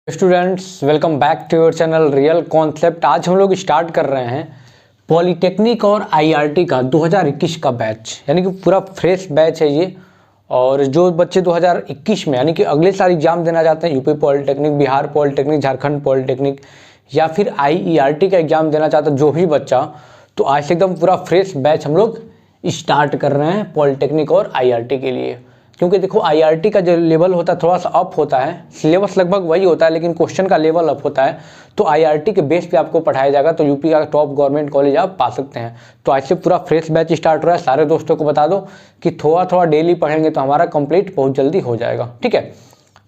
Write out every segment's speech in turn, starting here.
Students, welcome back to your channel real concept. आज हम लोग स्टार्ट कर रहे हैं पॉलिटेक्निक और आईआरटी का 2021 का बैच, यानी कि पूरा फ्रेश बैच है ये। और जो बच्चे 2021 में यानी कि अगले साल एग्जाम देना चाहते हैं, UP polytechnic, Bihar polytechnic, Jharkhand polytechnic या फिर आईईआरटी का एग्जाम देना चाहता है जो भी बच्चा, तो आज से एकदम पूरा फ्रेश बैच हम लोग स्टार्ट कर रहे हैं पॉलिटेक्निक और आईआरटी के लिए। क्योंकि देखो आईआरटी का जो लेवल होता है थोड़ा सा अप होता है, सिलेबस लगभग वही होता है लेकिन क्वेश्चन का लेवल अप होता है। तो आईआरटी के बेस पे आपको पढ़ाया जाएगा, तो यूपी का टॉप गवर्नमेंट कॉलेज आप पा सकते हैं। तो आज से पूरा फ्रेश बैच स्टार्ट हो रहा है। सारे दोस्तों को बता दो कि थोड़ा थोड़ा डेली पढ़ेंगे तो हमारा कंप्लीट बहुत जल्दी हो जाएगा, ठीक है।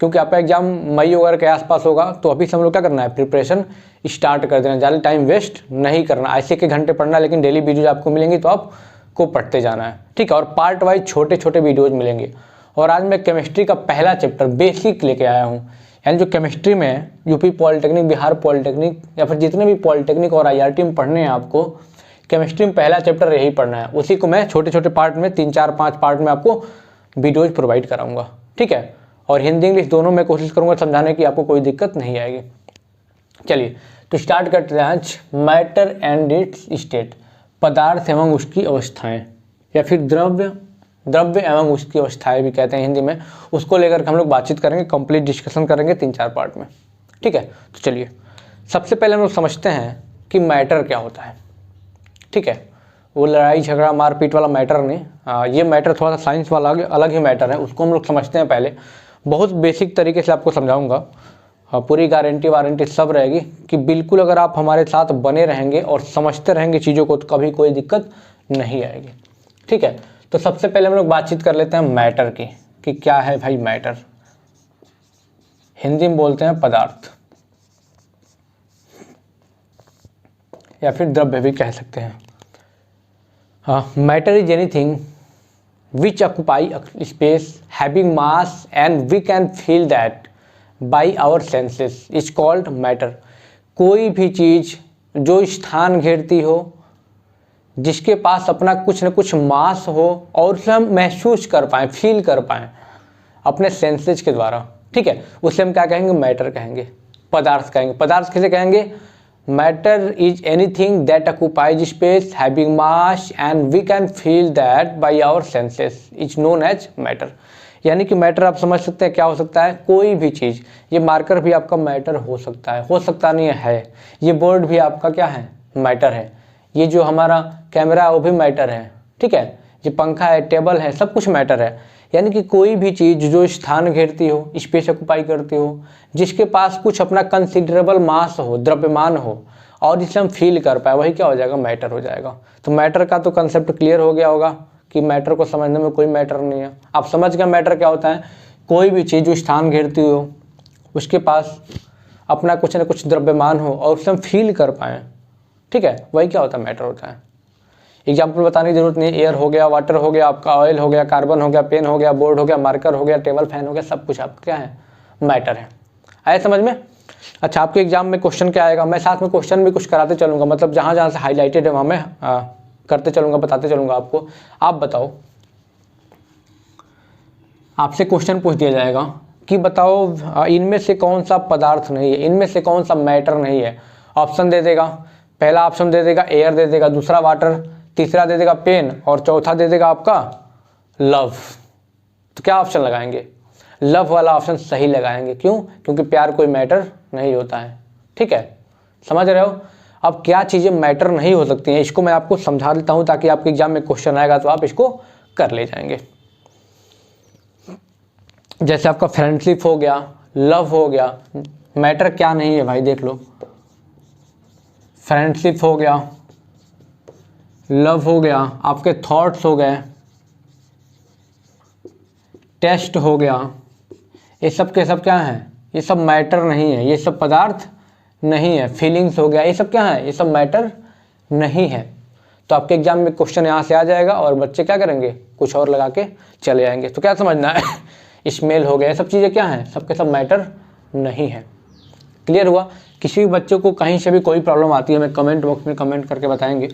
क्योंकि आपका एग्जाम मई वगैरह के आसपास होगा, तो अभी से हम लोग क्या करना है, प्रिपरेशन स्टार्ट कर देना, ज़्यादा टाइम वेस्ट नहीं करना। ऐसे के घंटे पढ़ना, लेकिन डेली वीडियोज आपको मिलेंगी तो आपको पढ़ते जाना है, ठीक है। और पार्ट वाइज छोटे छोटे वीडियोज मिलेंगे। और आज मैं केमिस्ट्री का पहला चैप्टर बेसिक लेके आया हूँ, यानी जो केमिस्ट्री में यूपी पॉलिटेक्निक, बिहार पॉलिटेक्निक या फिर जितने भी पॉलिटेक्निक और आईआरटी में पढ़ने हैं आपको, केमिस्ट्री में पहला चैप्टर यही पढ़ना है। उसी को मैं छोटे छोटे पार्ट में 3, 4, 5 पार्ट में आपको वीडियोज प्रोवाइड कराऊंगा, ठीक है। और हिंदी इंग्लिश दोनों में कोशिश करूँगा समझाने की, आपको कोई दिक्कत नहीं आएगी। चलिए तो स्टार्ट करते हैं आज। मैटर एंड इट्स स्टेट, पदार्थ एवं उसकी अवस्थाएं, या फिर द्रव्य एवं उसकी अवस्थाएं भी कहते हैं हिंदी में। उसको लेकर हम लोग बातचीत करेंगे, कंप्लीट डिस्कशन करेंगे 3, 4 पार्ट में, ठीक है। तो चलिए सबसे पहले हम लोग समझते हैं कि मैटर क्या होता है, ठीक है। वो लड़ाई झगड़ा मारपीट वाला मैटर नहीं, ये मैटर थोड़ा सा साइंस वाला अलग ही मैटर है, उसको हम लोग समझते हैं। पहले बहुत बेसिक तरीके से आपको समझाऊंगा, पूरी गारंटी वारंटी सब रहेगी कि बिल्कुल अगर आप हमारे साथ बने रहेंगे और समझते रहेंगे चीज़ों को तो कभी कोई दिक्कत नहीं आएगी, ठीक है। तो सबसे पहले हम लोग बातचीत कर लेते हैं मैटर की, कि क्या है भाई मैटर। हिंदी में बोलते हैं पदार्थ, या फिर द्रव्य भी कह सकते हैं। हाँ, matter is anything which occupy space having mass and we can feel that by our senses is called matter. कोई भी चीज़ जो स्थान घेरती हो, जिसके पास अपना कुछ न कुछ मास हो और उसे हम महसूस कर पाएँ, फील कर पाएँ अपने सेंसेज के द्वारा, ठीक है, उसे हम क्या कहेंगे, मैटर कहेंगे, पदार्थ कहेंगे। पदार्थ किसे कहेंगे, matter is anything that occupies space having mass and we can feel that by our senses is known as matter. यानी कि मैटर आप समझ सकते हैं क्या हो सकता है, कोई भी चीज़। ये मार्कर भी आपका मैटर हो सकता है, हो सकता नहीं है। ये बोर्ड भी आपका क्या है, मैटर है। ये जो हमारा कैमरा है वो भी मैटर है, ठीक है। ये पंखा है, टेबल है, सब कुछ मैटर है। यानी कि कोई भी चीज़ जो स्थान घेरती हो, स्पेस ऑक्युपाई करती हो, जिसके पास कुछ अपना कंसिडरेबल मास हो, द्रव्यमान हो, और जिसे हम फील कर पाए, वही क्या हो जाएगा, मैटर हो जाएगा। तो मैटर का तो कंसेप्ट क्लियर हो गया होगा कि मैटर को समझने में कोई मैटर नहीं है। आप समझ गए मैटर क्या होता है, कोई भी चीज़ जो स्थान घेरती हो, उसके पास अपना कुछ न कुछ द्रव्यमान हो और उसे हम फील कर पाएँ, ठीक है, वही क्या होता है, मैटर होता है। एग्जाम्पल बताने की जरूरत नहीं है, एयर हो गया, वाटर हो गया, आपका ऑयल हो गया, कार्बन हो गया, पेन हो गया, बोर्ड हो गया, मार्कर हो गया, टेबल फैन हो गया, सब कुछ आपका क्या है, मैटर है। आए समझ में। अच्छा, आपके एग्जाम में क्वेश्चन क्या आएगा, मैं साथ में क्वेश्चन भी कुछ कराते चलूँगा, मतलब जहाँ जहाँ से हाईलाइटेड है वहाँ मैं करते चलूँगा, बताते चलूँगा आपको। आप बताओ, आपसे क्वेश्चन पूछ दिया जाएगा कि बताओ इनमें से कौन सा पदार्थ नहीं है, इनमें से कौन सा मैटर नहीं है। ऑप्शन दे देगा, पहला ऑप्शन दे देगा एयर दे देगा, दूसरा वाटर, तीसरा दे देगा पेन, और चौथा दे देगा आपका लव। तो क्या ऑप्शन लगाएंगे, लव वाला ऑप्शन सही लगाएंगे। क्यों, क्योंकि प्यार कोई मैटर नहीं होता है, ठीक है, समझ रहे हो। अब क्या चीज़ें मैटर नहीं हो सकती हैं, इसको मैं आपको समझा देता हूँ ताकि आपके एग्जाम में क्वेश्चन आएगा तो आप इसको कर ले जाएंगे। जैसे आपका फ्रेंडशिप हो गया, लव हो गया, मैटर क्या नहीं है भाई, देख लो। फ्रेंडशिप हो गया, लव हो गया, आपके थॉट्स हो गए, टेस्ट हो गया, ये सब के सब क्या हैं, ये सब मैटर नहीं है, ये सब पदार्थ नहीं है। फीलिंग्स हो गया, ये सब क्या है, ये सब मैटर नहीं है। तो आपके एग्जाम में क्वेश्चन यहाँ से आ जाएगा और बच्चे क्या करेंगे, कुछ और लगा के चले आएंगे। तो क्या समझना है, स्मेल हो गया, ये सब चीज़ें क्या हैं, सब के सब मैटर नहीं है। क्लियर हुआ। किसी भी बच्चों को कहीं से भी कोई प्रॉब्लम आती है, हमें कमेंट बॉक्स में कमेंट करके बताएंगे।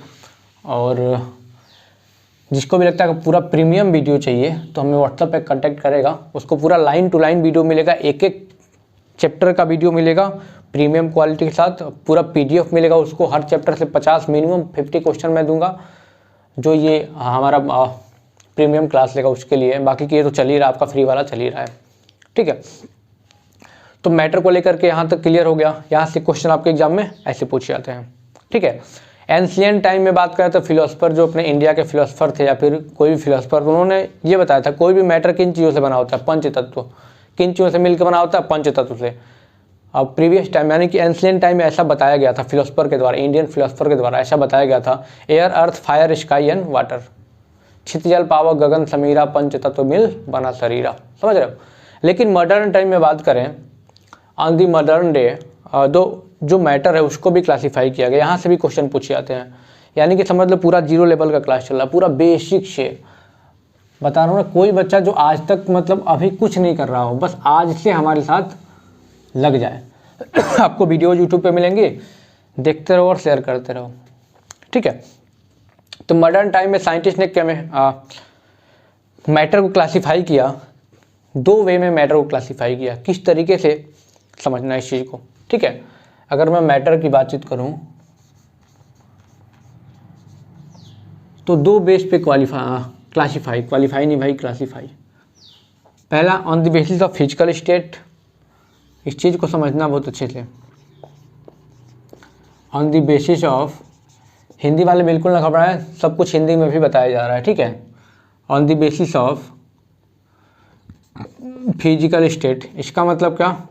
और जिसको भी लगता है कि पूरा प्रीमियम वीडियो चाहिए तो हमें व्हाट्सएप पे कांटेक्ट करेगा, उसको पूरा लाइन टू लाइन वीडियो मिलेगा, एक एक चैप्टर का वीडियो मिलेगा प्रीमियम क्वालिटी के साथ, पूरा PDF मिलेगा उसको, हर चैप्टर से 50 मिनिमम 50 क्वेश्चन मैं दूंगा, जो ये हमारा प्रीमियम क्लास लेगा उसके लिए। बाकी की ये तो चल ही रहा, आपका फ्री वाला चल ही रहा है, ठीक है। तो मैटर को लेकर के यहाँ तक क्लियर हो गया। यहाँ से क्वेश्चन आपके एग्जाम में ऐसे पूछे जाते हैं, ठीक है। एंशिएंट टाइम में बात करें तो फिलोसफर जो अपने इंडिया के फिलोसफर थे या फिर कोई भी फिलोसफर, उन्होंने ये बताया था कोई भी मैटर किन चीज़ों से बना होता है, पंच तत्व, किन चीज़ों से मिलकर बना होता है, पंच तत्व से। अब प्रीवियस टाइम यानी कि एंशिएंट टाइम में ऐसा बताया गया था फिलोसफर के द्वारा, इंडियन फिलोसफर के द्वारा ऐसा बताया गया था, air earth fire sky and water, छित जल पावक गगन समीरा पंच तत्व मिल बना शरीरा, समझ रहे हो। लेकिन मॉडर्न टाइम में बात करें, ऑन दी मॉडर्न डे जो मैटर है उसको भी क्लासीफाई किया गया। यहाँ से भी क्वेश्चन पूछे जाते हैं, यानी कि समझ लो पूरा 0 लेवल का क्लास चल रहा है, पूरा बेसिक से बता रहा हूँ ना। कोई बच्चा जो आज तक मतलब अभी कुछ नहीं कर रहा हो, बस आज से हमारे साथ लग जाए आपको वीडियो यूट्यूब पे मिलेंगे, देखते रहो और शेयर करते रहो, ठीक है। तो मॉडर्न टाइम में साइंटिस्ट ने क्या मैटर को क्लासीफाई किया, 2 वे में मैटर को क्लासीफाई किया। किस तरीके से समझना इस चीज़ को, ठीक है। अगर मैं मैटर की बातचीत करूं तो 2 बेस पे क्लासीफाई नहीं भाई, क्लासीफाई। पहला on the basis of physical state, इस चीज़ को समझना बहुत अच्छे से। On the basis of, Hindi वाले बिल्कुल ना घबराएं, सब कुछ हिंदी में भी बताया जा रहा है, ठीक है। On the basis of physical state, इसका मतलब क्या,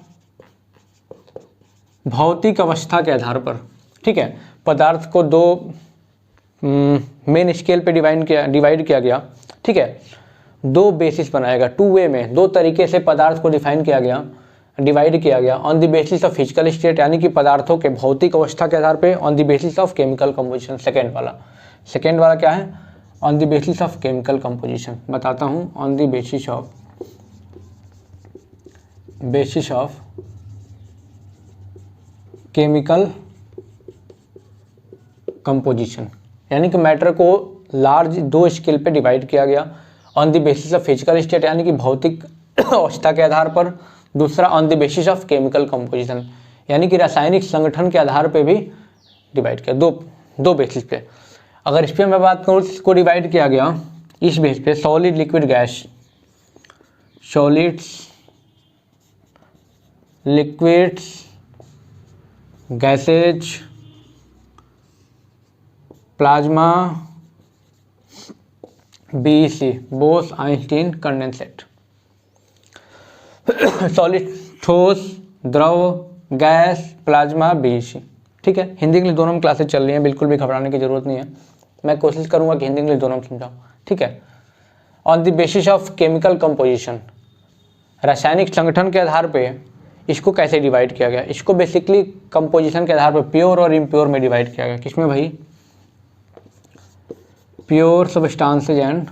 भौतिक अवस्था के आधार पर, ठीक है। पदार्थ को 2 मेन स्केल पे डिवाइड किया गया, ठीक है। 2 बेसिस बनाएगा, 2 वे में, 2 तरीके से पदार्थ को डिफाइन किया गया, डिवाइड किया गया। On the basis of physical state यानी कि पदार्थों के भौतिक अवस्था के आधार पे, on the basis of chemical composition, second वाला क्या है, on the basis of chemical composition. बताता हूँ, on the basis of chemical composition, यानी कि मैटर को लार्ज 2 स्केल पे डिवाइड किया गया। On the basis of physical state यानी कि भौतिक अवस्था के आधार पर, दूसरा on the basis of chemical composition यानी कि रासायनिक संगठन के आधार पे भी डिवाइड किया, दो बेसिस पे। अगर इस पर मैं बात करूँ, इसको डिवाइड किया गया इस बेस पे, solid liquid gas, solids liquids gases, plasma, BEC, Bose Einstein condensate. Solid ठोस, द्रव, गैस, प्लाज्मा, BEC, ठीक है। हिंदी इंग्लिश दोनों में क्लासेस चल रही हैं, बिल्कुल भी घबराने की जरूरत नहीं है, मैं कोशिश करूंगा कि हिंदी इंग्लिश दोनों में समझाऊं, ठीक है। On the basis of chemical composition, रासायनिक संगठन के आधार पे इसको कैसे डिवाइड किया गया, इसको बेसिकली कंपोजिशन के आधार पर प्योर और इम्प्योर में डिवाइड किया गया। किसमें भाई, pure substances and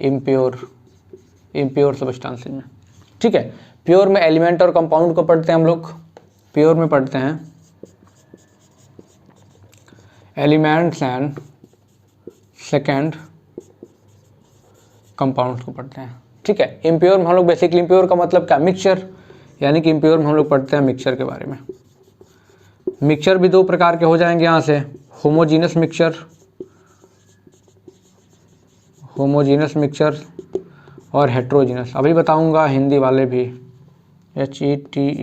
impure substances में, ठीक है। प्योर में एलिमेंट और कंपाउंड को पढ़ते हैं हम लोग, प्योर में पढ़ते हैं एलिमेंट्स एंड सेकेंड कंपाउंड्स को पढ़ते हैं, ठीक है। इम्प्योर में हम लोग बेसिकली, इम्प्योर का मतलब क्या, मिक्सचर, यानी कि इम्प्योर में हम लोग पढ़ते हैं मिक्सचर के बारे में। मिक्सचर भी 2 प्रकार के हो जाएंगे यहाँ से, होमोजीनस मिक्सचर और हेट्रोजीनस। अभी बताऊंगा हिंदी वाले भी, HETEROGENS,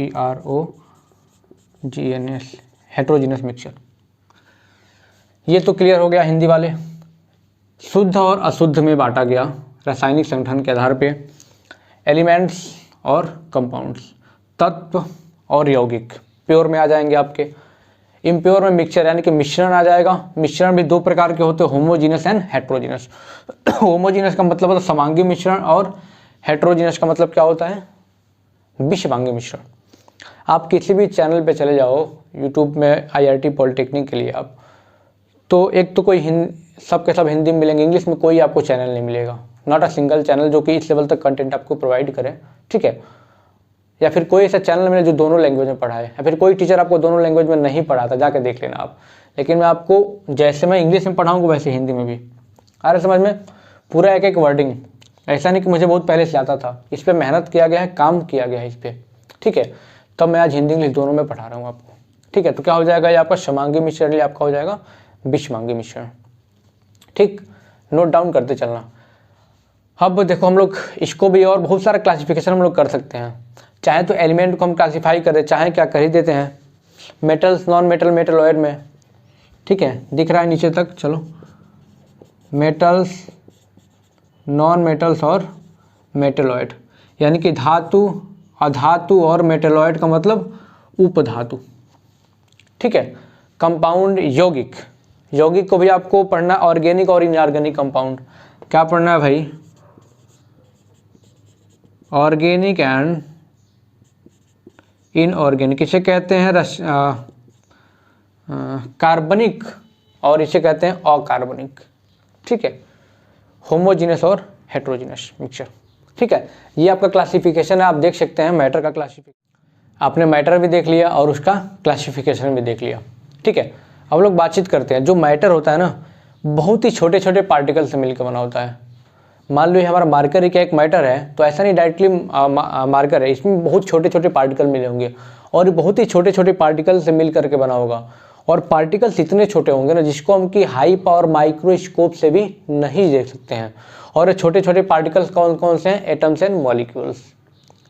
हेट्रोजीनस मिक्सचर। ये तो क्लियर हो गया हिंदी वाले। शुद्ध और अशुद्ध में बांटा गया रासायनिक संगठन के आधार पे, एलिमेंट्स और कंपाउंड्स, तत्व और यौगिक प्योर में आ जाएंगे आपके। इम्प्योर में मिक्सचर यानी कि मिश्रण आ जाएगा। मिश्रण भी 2 प्रकार के होते हैं, होमोजीनस एंड हेट्रोजीनस। होमोजीनस का मतलब होता है समांगी मिश्रण, और हेट्रोजीनस का मतलब क्या होता है, विषमांगी मिश्रण। आप किसी भी चैनल पे चले जाओ यूट्यूब में, IIT पॉलिटेक्निक के लिए आप, तो एक तो कोई सब के सब हिंदी में मिलेंगे, इंग्लिश में कोई आपको चैनल नहीं मिलेगा, नॉट अ सिंगल चैनल जो कि इस लेवल तक कंटेंट आपको प्रोवाइड करे, ठीक है। या फिर कोई ऐसा चैनल मिले जो दोनों लैंग्वेज में पढ़ाए, या फिर कोई टीचर आपको दोनों लैंग्वेज में नहीं पढ़ाता, जाके देख लेना आप। लेकिन मैं आपको जैसे मैं इंग्लिश में पढ़ाऊँगा वैसे हिंदी में भी, आ रहा समझ में, पूरा एक वर्डिंग। ऐसा नहीं कि मुझे बहुत पहले से आता था, इस पर मेहनत किया गया है, काम किया गया है इस पर, ठीक है। तब मैं आज हिंदी इंग्लिश दोनों में पढ़ा रहा हूँ आपको, ठीक है। तो क्या हो जाएगा, ये आपका समांगी मिश्रण, ये आपका हो जाएगा विषमांगी मिश्रण, ठीक। नोट डाउन करते चलना। अब देखो हम लोग इसको भी और बहुत सारा क्लासिफिकेशन हम लोग कर सकते हैं। चाहे तो एलिमेंट को हम क्लासीफाई करें, चाहे क्या कर ही देते हैं मेटल्स, नॉन मेटल, मेटलॉइड में, ठीक है। दिख रहा है नीचे तक, चलो मेटल्स, नॉन मेटल्स और मेटलॉइड, यानी कि धातु, अधातु और मेटलॉइड का मतलब उपधातु, ठीक है। कंपाउंड, यौगिक, यौगिक को भी आपको पढ़ना, ऑर्गेनिक और इनऑर्गेनिक कंपाउंड। क्या पढ़ना है भाई, ऑर्गेनिक एंड इनऑर्गेनिक। इसे कहते हैं कार्बनिक और इसे कहते हैं अकार्बनिक, ठीक है। होमोजीनस और हेट्रोजीनस मिक्सचर, ठीक है। ये आपका क्लासिफिकेशन है, आप देख सकते हैं मैटर का क्लासिफिकेशन। आपने मैटर भी देख लिया और उसका क्लासिफिकेशन भी देख लिया, ठीक है। अब लोग बातचीत करते हैं। जो मैटर होता है ना, बहुत ही छोटे छोटे पार्टिकल से मिलकर बना होता है। मान लो ये हमारा मार्कर ही क्या एक मैटर है, तो ऐसा नहीं डायरेक्टली मार्कर है, इसमें बहुत छोटे छोटे पार्टिकल मिले होंगे और ये बहुत ही छोटे छोटे पार्टिकल से मिल करके बना होगा। और पार्टिकल्स इतने छोटे होंगे ना जिसको हम की हाई पावर माइक्रोस्कोप से भी नहीं देख सकते हैं। और ये छोटे छोटे पार्टिकल्स कौन कौन से हैं, एटम्स एंड मॉलिक्यूल्स,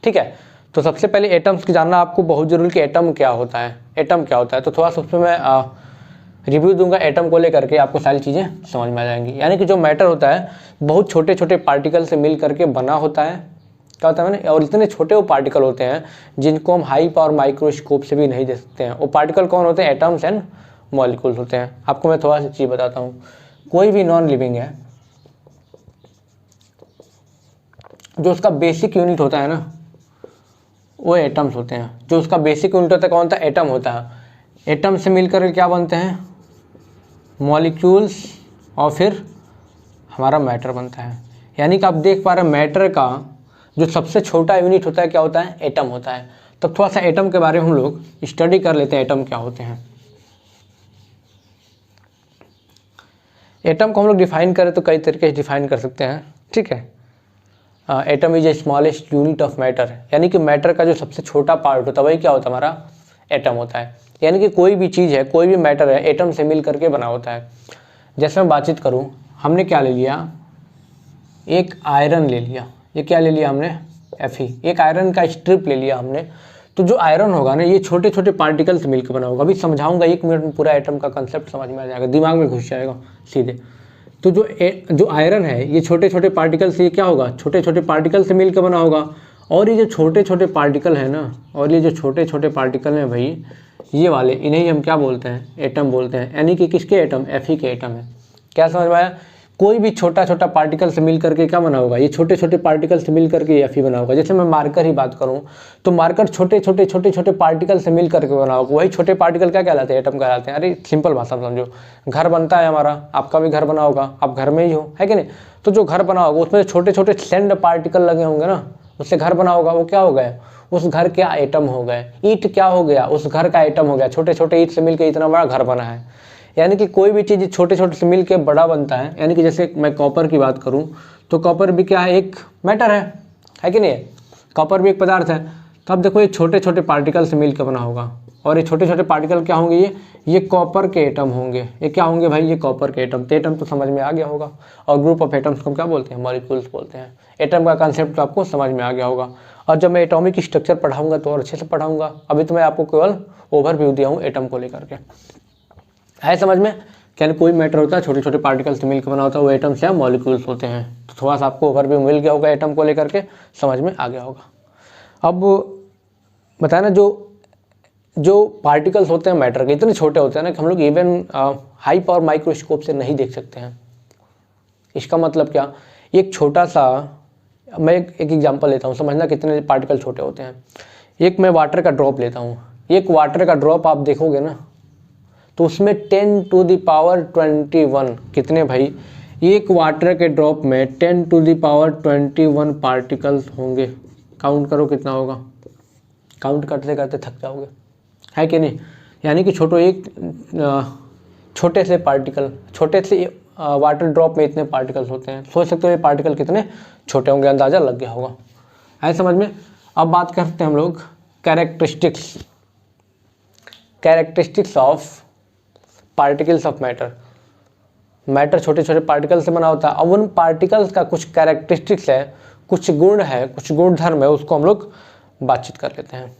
ठीक है। तो सबसे पहले एटम्स की जानना आपको बहुत जरूरी कि एटम क्या होता है, एटम क्या होता है। तो थोड़ा सा उसमें मैं रिव्यू दूंगा एटम को लेकर के, आपको सारी चीज़ें समझ में आ जाएंगी। यानी कि जो मैटर होता है बहुत छोटे छोटे पार्टिकल से मिल करके बना होता है, क्या होता है ना, और इतने छोटे वो पार्टिकल होते हैं जिनको हम हाई पावर माइक्रोस्कोप से भी नहीं देख सकते हैं। वो पार्टिकल कौन होते हैं, एटम्स एंड मॉलिक्यूल्स होते हैं। आपको मैं थोड़ा सी चीज़ बताता हूँ। कोई भी नॉन लिविंग है, जो उसका बेसिक यूनिट होता है ना, वो एटम्स होते हैं। जो उसका बेसिक यूनिट होता है कौन सा, एटम होता है। एटम से मिलकर क्या बनते हैं, मॉलिक्यूल्स, और फिर हमारा मैटर बनता है। यानी कि आप देख पा रहे हैं मैटर का जो सबसे छोटा यूनिट होता है क्या होता है, एटम होता है। तब थोड़ा सा एटम के बारे में हम लोग स्टडी कर लेते हैं, एटम क्या होते हैं। एटम को हम लोग डिफाइन करें तो कई तरीके से डिफाइन कर सकते हैं, ठीक है। Atom is a smallest unit of matter, यानी कि मैटर का जो सबसे छोटा पार्ट होता है वही क्या होता है, हमारा एटम होता है। यानी कि कोई भी चीज़ है, कोई भी मैटर है, एटम से मिल करके बना होता है। जैसे मैं बातचीत करूं, हमने क्या ले लिया, एक आयरन ले लिया, ये क्या ले लिया हमने, Fe, एक आयरन का स्ट्रिप ले लिया हमने। तो जो आयरन होगा ना, ये छोटे छोटे पार्टिकल से मिलकर बना होगा। अभी समझाऊंगा, 1 मिनट में पूरा एटम का कंसेप्ट समझ में आ जाएगा, दिमाग में घुस जाएगा सीधे। तो जो आयरन है ये छोटे छोटे पार्टिकल से, ये क्या होगा, छोटे छोटे पार्टिकल से मिलकर बना होगा। और ये जो छोटे छोटे पार्टिकल है ना, और ये जो छोटे छोटे पार्टिकल हैं भाई, ये वाले, इन्हें हम क्या बोलते हैं, एटम बोलते हैं। यानी कि किसके एटम, Fe के एटम है। क्या समझ में आया, कोई भी छोटा छोटा पार्टिकल से मिल करके क्या बना होगा, ये छोटे छोटे पार्टिकल से मिल करके Fe बना होगा। जैसे मैं मार्कर ही बात करूं तो मार्कर छोटे छोटे छोटे छोटे पार्टिकल से मिल करके बना होगा। वही छोटे पार्टिकल क्या कहलाते हैं, एटम कहलाते हैं। अरे सिंपल भाषा में समझो, घर बनता है हमारा, आपका भी घर बना होगा, आप घर में ही हो, है कि नहीं। तो जो घर बना होगा उसमें छोटे छोटे सैंड पार्टिकल लगे होंगे ना, उससे घर बना होगा, वो क्या हो गए, उस घर के आइटम हो गए। ईंट क्या हो गया, उस घर का आइटम हो गया। छोटे छोटे ईंट से मिलकर इतना बड़ा घर बना है। यानी कि कोई भी चीज़ छोटे छोटे से मिलकर बड़ा बनता है। यानी कि जैसे मैं कॉपर की बात करूं तो कॉपर भी क्या है, एक मैटर है कि नहीं, कॉपर भी एक पदार्थ है। तो अब देखो ये छोटे छोटे पार्टिकल से मिलकर बना होगा, और ये छोटे छोटे पार्टिकल क्या होंगे, ये कॉपर के एटम होंगे। ये क्या होंगे भाई, ये कॉपर के एटम। तो एटम तो समझ में आ गया होगा। और ग्रुप ऑफ एटम्स को क्या बोलते हैं, मॉलिक्यूल्स बोलते हैं। एटम का कंसेप्ट तो आपको समझ में आ गया होगा। और जब मैं एटॉमिक स्ट्रक्चर पढ़ाऊंगा तो और अच्छे से पढ़ाऊंगा। अभी तो मैं आपको केवल ओवरव्यू दिया हूँ एटम को लेकर के, है समझ में। क्या कोई मैटर होता है छोटे छोटे पार्टिकल से मिलकर बना होता है, वो एटम्स या मॉलिक्यूल्स होते हैं। तो थोड़ा सा आपको ओवरव्यू मिल गया होगा, एटम को लेकर के समझ में आ गया होगा। अब बताया ना, जो पार्टिकल्स होते हैं मैटर के इतने छोटे होते हैं ना कि हम लोग इवन हाई पावर माइक्रोस्कोप से नहीं देख सकते हैं। इसका मतलब क्या, एक छोटा सा, मैं एक एग्जांपल लेता हूँ, समझना कितने पार्टिकल छोटे होते हैं। एक मैं वाटर का ड्रॉप लेता हूँ, एक वाटर का ड्रॉप आप देखोगे ना तो उसमें 10⁻21 कितने भाई, एक वाटर के ड्रॉप में 10⁻21 पार्टिकल्स होंगे। काउंट करो कितना होगा, काउंट करते करते थक जाओगे, है कि नहीं। यानी कि छोटे से पार्टिकल, छोटे से वाटर ड्रॉप में इतने पार्टिकल्स होते हैं। सोच सकते हो ये पार्टिकल कितने छोटे होंगे, अंदाज़ा लग गया होगा, है समझ में। अब बात करते हैं हम लोग characteristics of particles of matter. Matter छोटे छोटे पार्टिकल से बना होता है। अब उन पार्टिकल्स का कुछ कैरेक्टरिस्टिक्स है, कुछ गुण है, कुछ गुण धर्म है, उसको हम लोग बातचीत कर लेते हैं।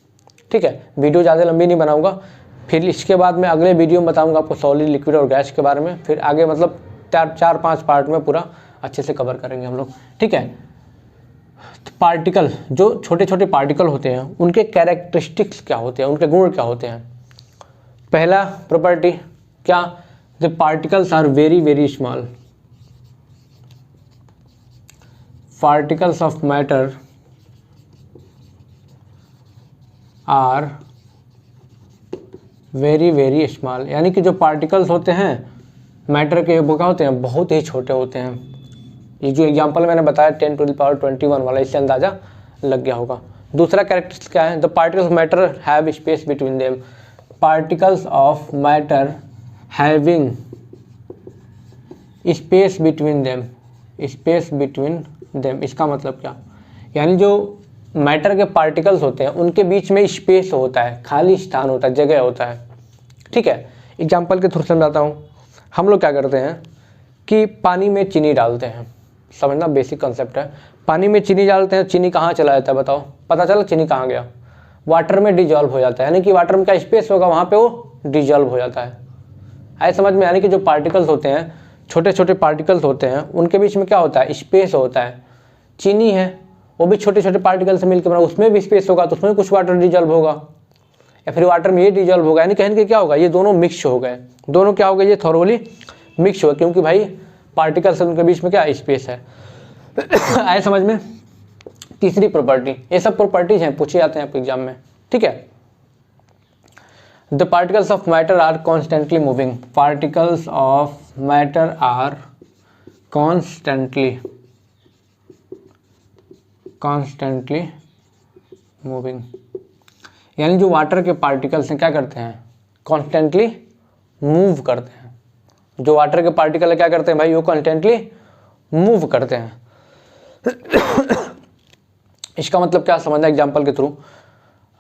ठीक है, वीडियो ज़्यादा लंबी नहीं बनाऊंगा। फिर इसके बाद मैं अगले वीडियो में बताऊंगा आपको सॉलिड, लिक्विड और गैस के बारे में। फिर आगे मतलब 4-5 पार्ट में पूरा अच्छे से कवर करेंगे हम लोग। ठीक है, पार्टिकल, जो छोटे छोटे पार्टिकल होते हैं उनके कैरेक्टरिस्टिक्स क्या होते हैं, उनके गुण क्या होते हैं। पहला प्रॉपर्टी क्या, the particles are very very small. Particles of matter are very very small, यानी कि जो पार्टिकल्स होते हैं मैटर के वो क्या होते हैं, बहुत ही छोटे होते हैं। ये जो एग्जांपल मैंने बताया 10⁻21 वाला, इससे अंदाज़ा लग गया होगा। दूसरा कैरेक्टरिस्टिक्स क्या है, the particles of matter have space between them. Particles of matter having space between them, space between them, इसका मतलब क्या, यानी जो मैटर के पार्टिकल्स होते हैं उनके बीच में स्पेस होता है, खाली स्थान होता है, जगह होता है। ठीक है, एग्जांपल के थ्रू समझाता हूँ। हम लोग क्या करते हैं कि पानी में चीनी डालते हैं, समझना बेसिक कंसेप्ट है। पानी में चीनी डालते हैं, चीनी कहाँ चला जाता है बताओ, पता चला चीनी कहाँ गया, वाटर में डिजॉल्व हो जाता है, यानी कि वाटर में क्या स्पेस होगा, वहाँ पे वो डिजॉल्व हो जाता है। ऐसे समझ में, यानी कि जो पार्टिकल्स होते हैं, छोटे छोटे पार्टिकल्स होते हैं, उनके बीच में क्या होता है, स्पेस होता है। चीनी है, वो भी छोटे छोटे पार्टिकल से मिलकर बना, उसमें भी स्पेस होगा, तो उसमें कुछ वाटर डिजॉल्व होगा, या फिर वाटर में ये डिजॉल्व होगा, यानी कहेंगे क्या होगा, ये दोनों मिक्स हो गए, दोनों क्या हो गए, ये थॉरोली मिक्स हो गए, क्योंकि भाई पार्टिकल्स उनके बीच में क्या स्पेस है। आए समझ में। तीसरी प्रॉपर्टी, ये सब प्रॉपर्टीज हैं, पूछे जाते हैं आपके एग्जाम में। ठीक है, the particles of matter are constantly moving. Particles of matter are constantly moving, यानी जो वाटर के पार्टिकल्स हैं क्या करते हैं, कॉन्स्टेंटली मूव करते हैं। जो वाटर के पार्टिकल क्या करते हैं भाई, वो कॉन्स्टेंटली मूव करते हैं। इसका मतलब क्या समझना एग्जांपल के थ्रू।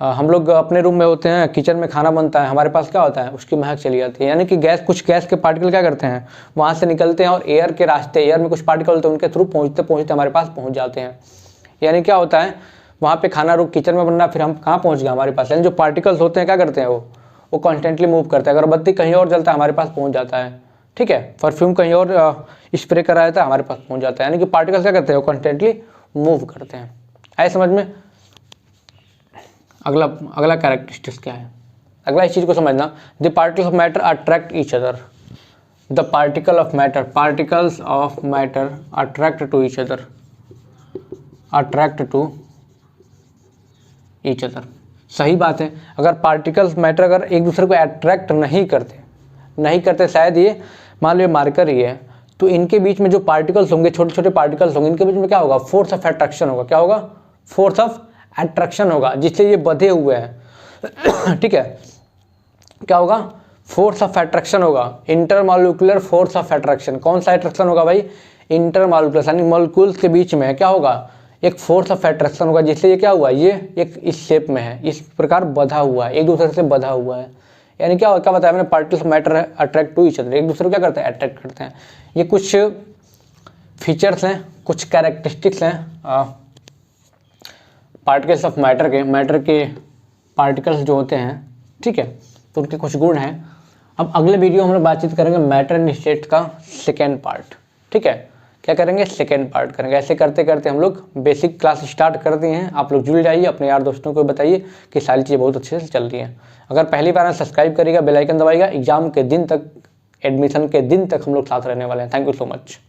हम लोग अपने रूम में होते हैं, किचन में खाना बनता है, हमारे पास क्या होता है, उसकी महक चली जाती है, यानी कि कुछ गैस के पार्टिकल क्या करते हैं, वहाँ से निकलते हैं और एयर के रास्ते, एयर में कुछ पार्टिकल होते हैं, उनके थ्रू पहुँचते पहुँचते हमारे पास पहुँच जाते हैं। यानी क्या होता है, वहाँ पे खाना किचन में बन रहा, फिर हम कहाँ पहुँच गए हमारे पास, यानी जो पार्टिकल्स होते हैं क्या करते हैं, वो कॉन्स्टेंटली मूव करते हैं। अगर बत्ती कहीं और जलता है हमारे पास पहुँच जाता है। ठीक है, परफ्यूम कहीं और स्प्रे करा जाता है हमारे पास पहुँच जाता है, यानी कि पार्टिकल्स क्या करते हैं, वो कॉन्स्टेंटली मूव करते हैं। ऐसे समझ में। अगला कैरेक्टरिस्टिक्स क्या है, अगला इस चीज़ को समझना, the particles of matter attract each other. The particles of matter attract to each other, सही बात है। अगर पार्टिकल्स मैटर अगर एक दूसरे को अट्रैक्ट नहीं करते, शायद ये मान लो मार्कर ही है, तो इनके बीच में जो पार्टिकल्स होंगे, छोटे छोटे पार्टिकल्स होंगे, इनके बीच में क्या होगा, फोर्स ऑफ अट्रैक्शन होगा। क्या होगा, फोर्स ऑफ अट्रैक्शन होगा, जिससे ये बंधे हुए हैं। ठीक है, क्या होगा, फोर्स ऑफ अट्रैक्शन होगा, इंटरमॉलिक्यूलर फोर्स ऑफ अट्रैक्शन। कौन सा अट्रैक्शन होगा भाई, इंटरमॉलिक्यूलर, यानी मॉलिक्यूल्स के बीच में क्या होगा, एक फोर्स ऑफ अट्रैक्शन होगा, जिससे ये क्या हुआ, ये एक इस शेप में है, इस प्रकार बंधा हुआ है, एक दूसरे से बंधा हुआ है। यानी क्या बताया मैंने, particles matter attract to each other, एक दूसरे को क्या करते हैं, अट्रैक्ट करते हैं। ये कुछ फीचर्स हैं, कुछ कैरेक्टरिस्टिक्स हैं पार्टिकल्स ऑफ मैटर के पार्टिकल्स जो होते हैं। ठीक है, तो उनके कुछ गुण हैं। अब अगले वीडियो में हम लोग बातचीत करेंगे मैटर एंड स्टेट का सेकेंड पार्ट। ठीक है, क्या करेंगे, सेकेंड पार्ट करेंगे। ऐसे करते करते हम लोग बेसिक क्लास स्टार्ट कर दिए हैं। आप लोग जुड़ जाइए, अपने यार दोस्तों को बताइए कि सारी चीज़ें बहुत अच्छे से चल रही हैं। अगर पहली बार सब्सक्राइब करिएगा, बेल आइकन दबाइएगा। एग्जाम के दिन तक, एडमिशन के दिन तक हम लोग साथ रहने वाले हैं। Thank you so much.